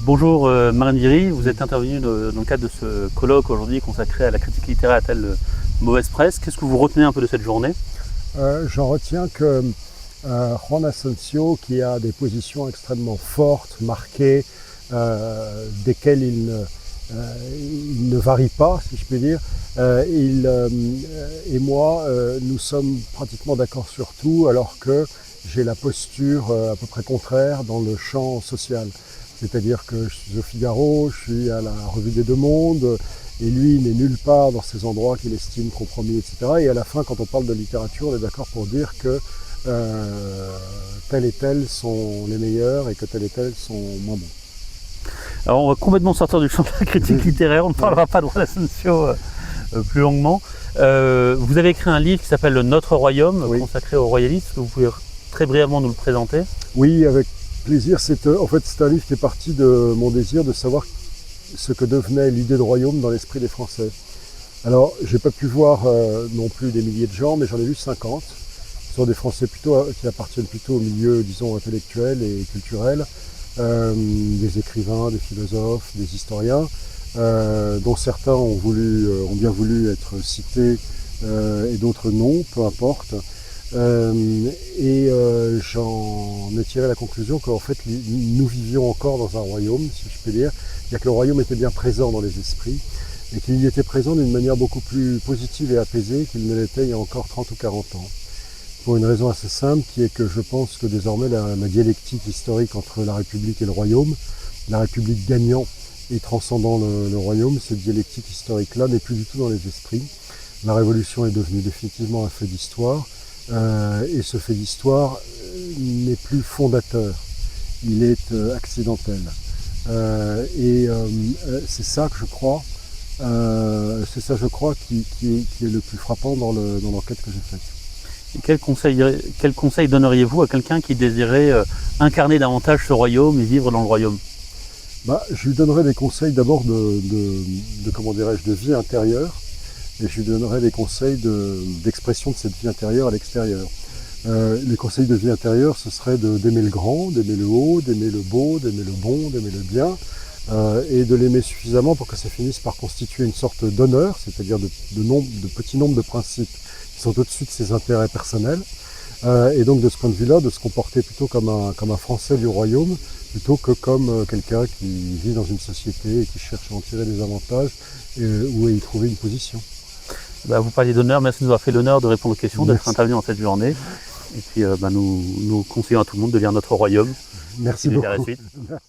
Bonjour Marine Viry, vous êtes intervenue dans le cadre de ce colloque aujourd'hui consacré à la critique littéraire à telle mauvaise presse. Qu'est-ce que vous retenez un peu de cette journée? J'en retiens que Juan Asensio, qui a des positions extrêmement fortes, marquées, desquelles il ne varie pas, si je puis dire, et moi, nous sommes pratiquement d'accord sur tout, alors que j'ai la posture à peu près contraire dans le champ social. C'est-à-dire que je suis au Figaro, je suis à la Revue des Deux Mondes, et lui n'est nulle part dans ces endroits qu'il estime compromis, etc. Et à la fin, quand on parle de littérature, on est d'accord pour dire que tels et tels sont les meilleurs et que tels et tels sont moins bons. Alors on va complètement sortir du champ de la critique littéraire, on ne parlera pas de Juan Asensio plus longuement. Vous avez écrit un livre qui s'appelle Notre Royaume, Oui. consacré aux royalistes. Est-ce que vous pouvez très brièvement nous le présenter? Oui, avec plaisir. En fait, c'est un livre qui est parti de mon désir de savoir ce que devenait l'idée de royaume dans l'esprit des Français. Alors, j'ai pas pu voir non plus des milliers de gens, mais j'en ai vu 50. Ce sont des Français qui appartiennent plutôt au milieu, disons, intellectuel et culturel, des écrivains, des philosophes, des historiens, dont certains ont bien voulu être cités et d'autres non, peu importe. J'en ai tiré la conclusion qu'en fait nous vivions encore dans un royaume, si je peux dire, c'est-à-dire que le royaume était bien présent dans les esprits et qu'il y était présent d'une manière beaucoup plus positive et apaisée qu'il ne l'était il y a encore 30 ou 40 ans. Pour une raison assez simple, qui est que je pense que désormais la dialectique historique entre la République et le royaume, la République gagnant et transcendant le royaume, cette dialectique historique-là n'est plus du tout dans les esprits. La Révolution est devenue définitivement un fait d'histoire. Et ce fait d'histoire n'est plus fondateur, il est accidentel. C'est ça que je crois, qui est le plus frappant dans l'enquête que j'ai faite. Et quel conseil donneriez-vous à quelqu'un qui désirait incarner davantage ce royaume et vivre dans le royaume? Je lui donnerais des conseils d'abord de vie intérieure, et je lui donnerai des conseils d'expression de cette vie intérieure à l'extérieur. Les conseils de vie intérieure, ce serait d'aimer le grand, d'aimer le haut, d'aimer le beau, d'aimer le bon, d'aimer le bien, et de l'aimer suffisamment pour que ça finisse par constituer une sorte d'honneur, c'est-à-dire de petits nombres de principes qui sont au-dessus de ses intérêts personnels, et donc de ce point de vue-là, de se comporter plutôt comme un Français du royaume, plutôt que comme quelqu'un qui vit dans une société et qui cherche à en tirer des avantages ou à y trouver une position. Vous parliez d'honneur, merci de nous avoir fait l'honneur de répondre aux questions, d'être Merci. intervenu dans cette journée. Et puis nous conseillons à tout le monde de lire Notre Royaume. Merci et de lire la beaucoup. suite. Merci.